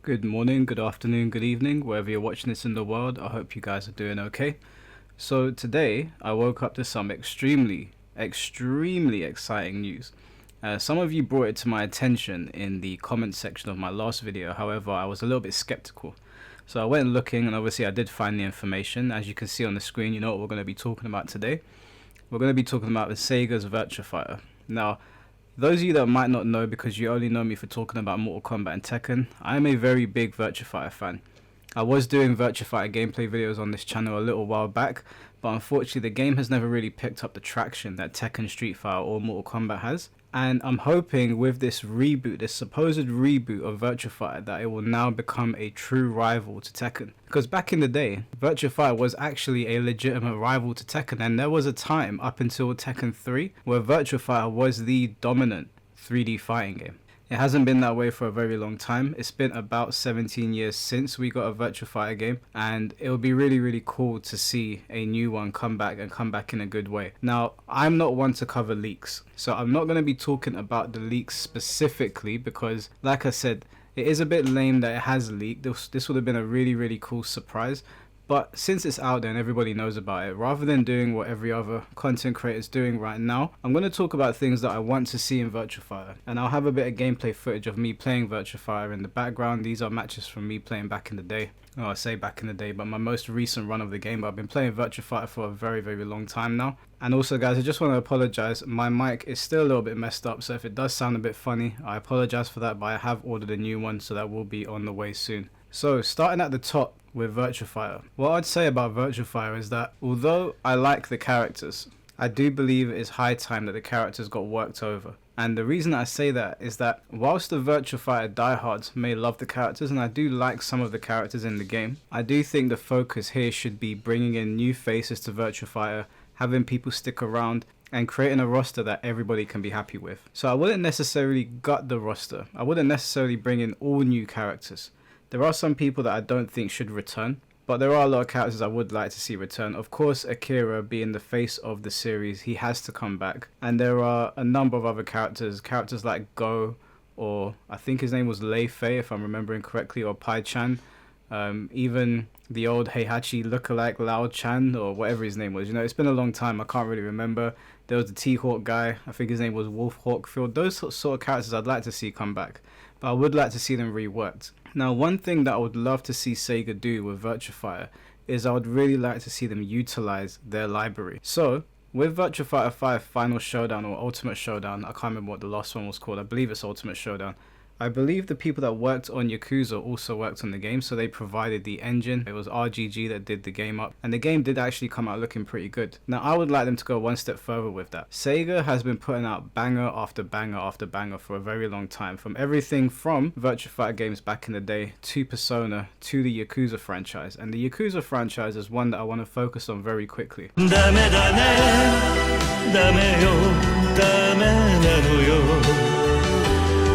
Good morning, good afternoon, good evening, wherever you're watching this in the world. I hope you guys are doing okay. So today I woke up to some extremely exciting news. Some of you brought it to my attention in the comment section of my last video. However, I was a little bit skeptical. So I went looking, and obviously I did find the information. As you can see on the screen, you know what we're going to be talking about today. We're going to be talking about the SEGA's Virtua Fighter. Now, those of you that might not know, because you only know me for talking about Mortal Kombat and Tekken, I am a very big Virtua Fighter fan. I was doing Virtua Fighter gameplay videos on this channel a little while back, but unfortunately the game has never really picked up the traction that Tekken, Street Fighter or Mortal Kombat has. And I'm hoping with this reboot, this supposed reboot of Virtua Fighter, that it will now become a true rival to Tekken. Because back in the day, Virtua Fighter was actually a legitimate rival to Tekken, and there was a time up until Tekken 3 where Virtua Fighter was the dominant 3D fighting game. It hasn't been that way for a very long time. It's been about 17 years since we got a Virtua Fighter game, and it would be really cool to see a new one come back and come back in a good way. Now, I'm not one to cover leaks, so I'm not going to be talking about the leaks specifically because, like I said, it is a bit lame that it has leaked. This would have been a really cool surprise. But since it's out there and everybody knows about it, rather than doing what every other content creator is doing right now, I'm going to talk about things that I want to see in Virtua Fighter. And I'll have a bit of gameplay footage of me playing Virtua Fighter in the background. These are matches from me playing back in the day. Oh, I say back in the day, but my most recent run of the game. But I've been playing Virtua Fighter for a very long time now. And also, guys, I just want to apologize. My mic is still a little bit messed up, so if it does sound a bit funny, I apologize for that, but I have ordered a new one, so that will be on the way soon. So, starting at the top with Virtua Fighter. What I'd say about Virtua Fighter is that although I like the characters, I do believe it is high time that the characters got worked over. And the reason I say that is that whilst the Virtua Fighter diehards may love the characters, and I do like some of the characters in the game, I do think the focus here should be bringing in new faces to Virtua Fighter, having people stick around, and creating a roster that everybody can be happy with. So I wouldn't necessarily gut the roster. I wouldn't necessarily bring in all new characters. There are some people that I don't think should return, but there are a lot of characters I would like to see return. Of course, Akira being the face of the series, he has to come back. And there are a number of other characters like Go, or I think his name was Lei Fei, if I'm remembering correctly, or Pai Chan. Even the old Heihachi lookalike Lao Chan, or whatever his name was. You know, it's been a long time, I can't really remember. There was the T-Hawk guy, I think his name was Wolf Hawkfield. Those sort of characters I'd like to see come back, but I would like to see them reworked. Now, one thing that I would love to see Sega do with Virtua Fighter is I would really like to see them utilize their library. So, with Virtua Fighter 5 Final Showdown or Ultimate Showdown, I can't remember what the last one was called, I believe it's Ultimate Showdown. I believe the people that worked on Yakuza also worked on the game, so they provided the engine. It was RGG that did the game up, and the game did actually come out looking pretty good. Now, I would like them to go one step further with that. Sega has been putting out banger after banger after banger for a very long time, from everything from Virtua Fighter games back in the day, to Persona, to the Yakuza franchise. And the Yakuza franchise is one that I want to focus on very quickly.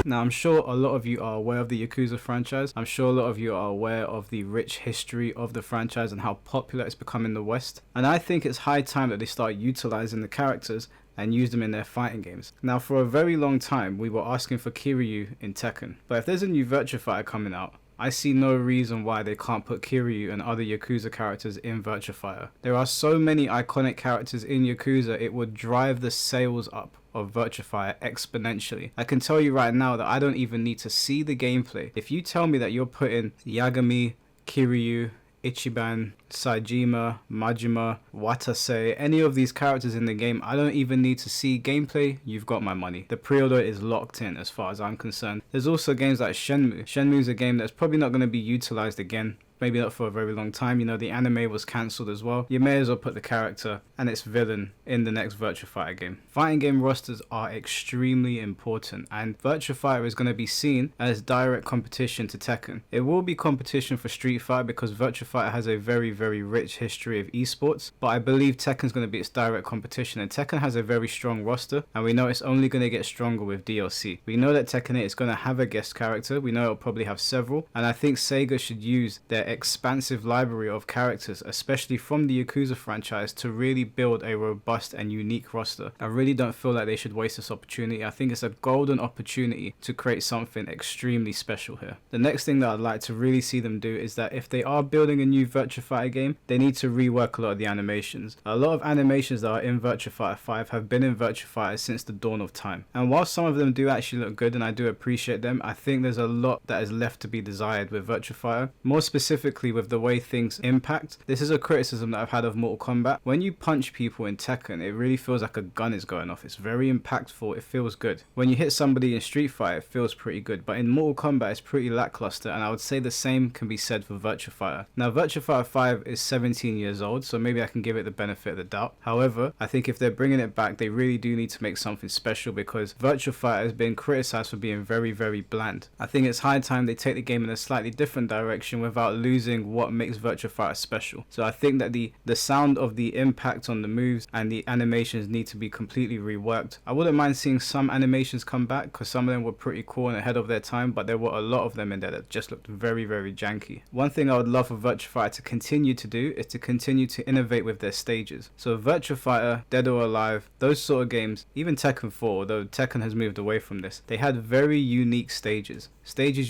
Now, I'm sure a lot of you are aware of the Yakuza franchise. I'm sure a lot of you are aware of the rich history of the franchise and how popular it's become in the West. And I think it's high time that they start utilizing the characters and use them in their fighting games. Now, for a very long time, we were asking for Kiryu in Tekken. But if there's a new Virtua Fighter coming out, I see no reason why they can't put Kiryu and other Yakuza characters in Virtua Fighter. There are so many iconic characters in Yakuza, it would drive the sales up of Virtua Fighter exponentially. I can tell you right now that I don't even need to see the gameplay. If you tell me that you're putting Yagami, Kiryu, Ichiban, Saejima, Majima, Watase, any of these characters in the game, I don't even need to see gameplay. You've got my money. The pre-order is locked in as far as I'm concerned. There's also games like Shenmue. Shenmue is a game that's probably not going to be utilized again. Maybe not for a very long time. You know, the anime was cancelled as well. You may as well put the character and its villain in the next Virtua Fighter game. Fighting game rosters are extremely important, and Virtua Fighter is going to be seen as direct competition to Tekken. It will be competition for Street Fighter because Virtua Fighter has a very rich history of esports, but I believe Tekken's going to be its direct competition, and Tekken has a very strong roster, and we know it's only going to get stronger with DLC. We know that Tekken 8 is going to have a guest character. We know it'll probably have several, and I think Sega should use their expansive library of characters, especially from the Yakuza franchise, to really build a robust and unique roster. I really don't feel like they should waste this opportunity. I think it's a golden opportunity to create something extremely special here. The next thing that I'd like to really see them do is that if they are building a new Virtua Fighter game, they need to rework a lot of the animations. A lot of animations that are in Virtua Fighter 5 have been in Virtua Fighter since the dawn of time. And while some of them do actually look good and I do appreciate them, I think there's a lot that is left to be desired with Virtua Fighter. More specifically with the way things impact. This is a criticism that I've had of Mortal Kombat. When you punch people in Tekken, it really feels like a gun is going off. It's very impactful. It feels good. When you hit somebody in Street Fighter, it feels pretty good. But in Mortal Kombat, it's pretty lackluster, and I would say the same can be said for Virtua Fighter. Now, Virtua Fighter 5 is 17 years old, so maybe I can give it the benefit of the doubt. However, I think if they're bringing it back, they really do need to make something special, because Virtua Fighter has been criticized for being very, very bland. I think it's high time they take the game in a slightly different direction without losing what makes Virtua Fighter special. So I think that the sound of the impact on the moves and the animations need to be completely reworked. I wouldn't mind seeing some animations come back, because some of them were pretty cool and ahead of their time, but there were a lot of them in there that just looked very, very janky. One thing I would love for Virtua Fighter to continue to do is to continue to innovate with their stages. So Virtua Fighter, Dead or Alive, those sort of games, even Tekken 4, though Tekken has moved away from this, they had very unique stages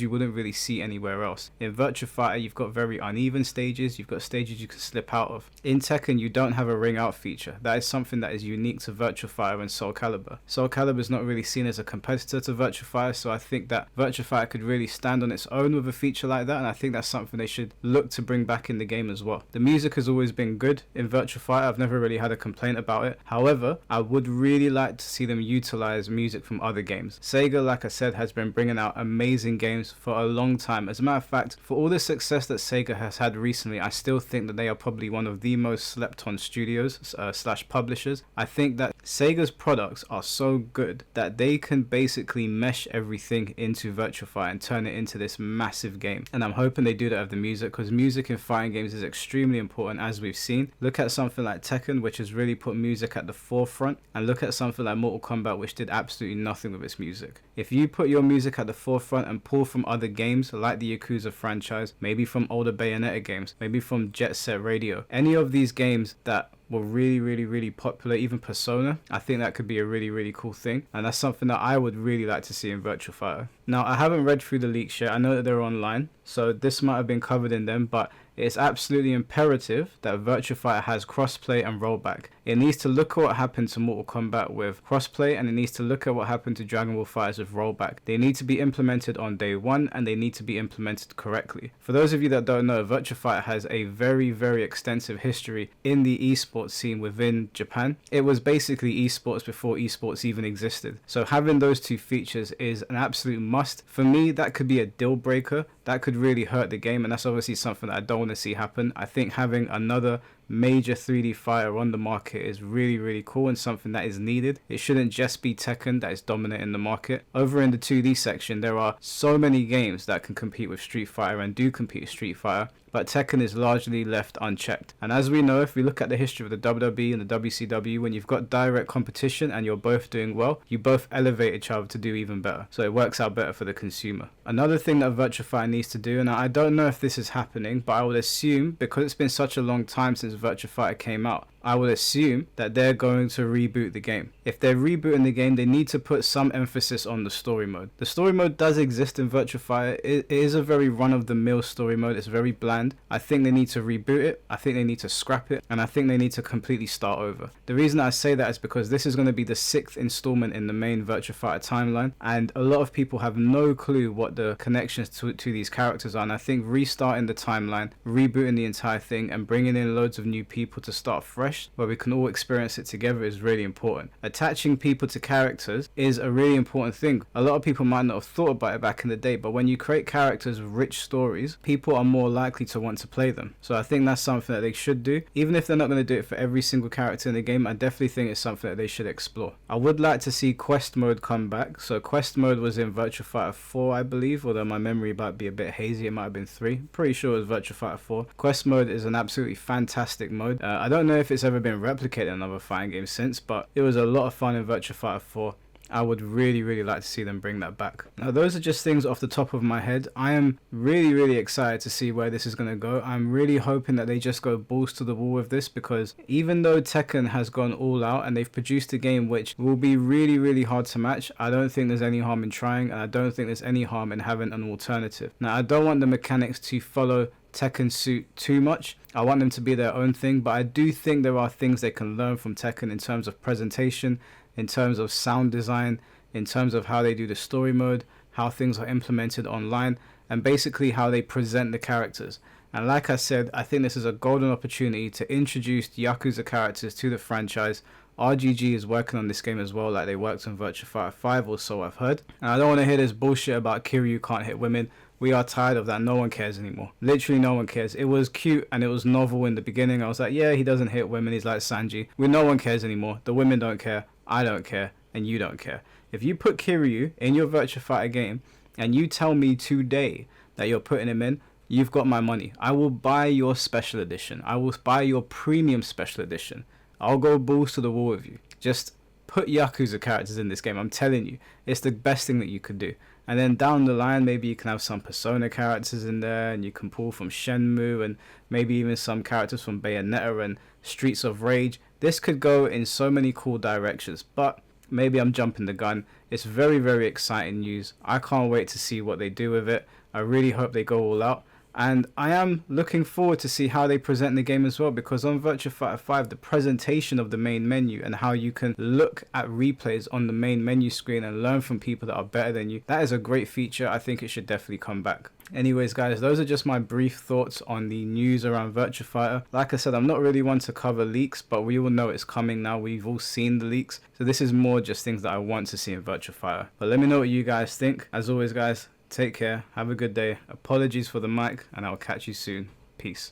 you wouldn't really see anywhere else. In Virtua Fighter, you've got very uneven stages, you've got stages you can slip out of. In Tekken, you don't have a ring out feature. That is something that is unique to Virtua Fighter and Soul Calibur. Soul Calibur is not really seen as a competitor to Virtua Fighter, so I think that Virtua Fighter could really stand on its own with a feature like that, and I think that's something they should look to bring back in the game as well. The music has always been good in Virtua Fighter. I've never really had a complaint about it. However, I would really like to see them utilize music from other games. Sega, like I said, has been bringing out amazing games for a long time. As a matter of fact, for all the success that Sega has had recently, I still think that they are probably one of the most slept on studios slash publishers. I think that Sega's products are so good that they can basically mesh everything into Virtua Fighter and turn it into this massive game. And I'm hoping they do that with the music, because music in fighting games is extremely important, as we've seen. Look at something like Tekken, which has really put music at the forefront, and look at something like Mortal Kombat, which did absolutely nothing with its music. If you put your music at the forefront and pull from other games like the Yakuza franchise, maybe from older Bayonetta games, maybe from Jet Set Radio, any of these games that were really popular, even Persona, I think that could be a really cool thing, and that's something that I would really like to see in Virtua Fighter. Now, I haven't read through the leaks yet. I know that they're online, so this might have been covered in them, but it's absolutely imperative that Virtua Fighter has crossplay and rollback. It needs to look at what happened to Mortal Kombat with crossplay, and it needs to look at what happened to Dragon Ball FighterZ with rollback. They need to be implemented on day one, and they need to be implemented correctly. For those of you that don't know, Virtua Fighter has a very extensive history in the esports scene within Japan. It was basically esports before esports even existed. So having those two features is an absolute must. For me, that could be a deal breaker. That could really hurt the game, and that's obviously something that I don't want to see happen. I think having another major 3D fighter on the market is really cool and something that is needed. It shouldn't just be Tekken that is dominant in the market. Over in the 2D section, there are so many games that can compete with Street Fighter and do compete with Street Fighter, but Tekken is largely left unchecked. And as we know, if we look at the history of the WWE and the WCW, when you've got direct competition and you're both doing well, you both elevate each other to do even better. So it works out better for the consumer. Another thing that Virtua Fighter needs to do, and I don't know if this is happening, but I would assume, because it's been such a long time since Virtua Fighter came out, I would assume that they're going to reboot the game. If they're rebooting the game, they need to put some emphasis on the story mode. The story mode does exist in Virtua Fighter. It is a very run-of-the-mill story mode. It's very bland. I think they need to reboot it. I think they need to scrap it. And I think they need to completely start over. The reason I say that is because this is going to be the 6th installment in the main Virtua Fighter timeline. And a lot of people have no clue what the connections to these characters are. And I think restarting the timeline, rebooting the entire thing, and bringing in loads of new people to start fresh, where we can all experience it together, is really important. Attaching people to characters is a really important thing. A lot of people might not have thought about it back in the day, but when you create characters with rich stories, people are more likely to want to play them. So I think that's something that they should do. Even if they're not going to do it for every single character in the game, I definitely think it's something that they should explore. I would like to see quest mode come back. So quest mode was in Virtua Fighter 4, I believe, although my memory might be a bit hazy. It might have been 3. Pretty sure it was Virtua Fighter 4. Quest mode is an absolutely fantastic mode. I don't know if it's ever been replicated in another fighting game since, but it was a lot of fun in Virtua Fighter 4. I would really like to see them bring that back. Now those are just things off the top of my head. I am really excited to see where this is going to go. I'm really hoping that they just go balls to the wall with this, because even though Tekken has gone all out and they've produced a game which will be really hard to match, I don't think there's any harm in trying, and I don't think there's any harm in having an alternative. Now I don't want the mechanics to follow Tekken suit too much. I want them to be their own thing, but I do think there are things they can learn from Tekken in terms of presentation, in terms of sound design, in terms of how they do the story mode, how things are implemented online, and basically how they present the characters. And like I said, I think this is a golden opportunity to introduce Yakuza characters to the franchise. RGG is working on this game as well, like they worked on Virtua Fighter 5 or so I've heard. And I don't want to hear this bullshit about Kiryu can't hit women. We are tired of that. No one cares anymore. Literally no one cares. It was cute and it was novel in the beginning. I was like, yeah, he doesn't hit women. He's like Sanji. No one cares anymore. The women don't care. I don't care. And you don't care. If you put Kiryu in your Virtua Fighter game and you tell me today that you're putting him in, you've got my money. I will buy your special edition. I will buy your premium special edition. I'll go balls to the wall with you. Just put Yakuza characters in this game. I'm telling you, it's the best thing that you could do. And then down the line, maybe you can have some Persona characters in there, and you can pull from Shenmue, and maybe even some characters from Bayonetta and Streets of Rage. This could go in so many cool directions, but maybe I'm jumping the gun. It's very exciting news. I can't wait to see what they do with it. I really hope they go all out. And I am looking forward to see how they present the game as well, because on Virtua Fighter 5, the presentation of the main menu and how you can look at replays on the main menu screen and learn from people that are better than you, that is a great feature. I think it should definitely come back. Anyways guys, those are just my brief thoughts on the news around Virtua Fighter. Like I said, I'm not really one to cover leaks, but we all know it's coming now. We've all seen the leaks. So this is more just things that I want to see in Virtua Fighter. But let me know what you guys think. As always guys, take care, have a good day. Apologies for the mic, and I'll catch you soon. Peace.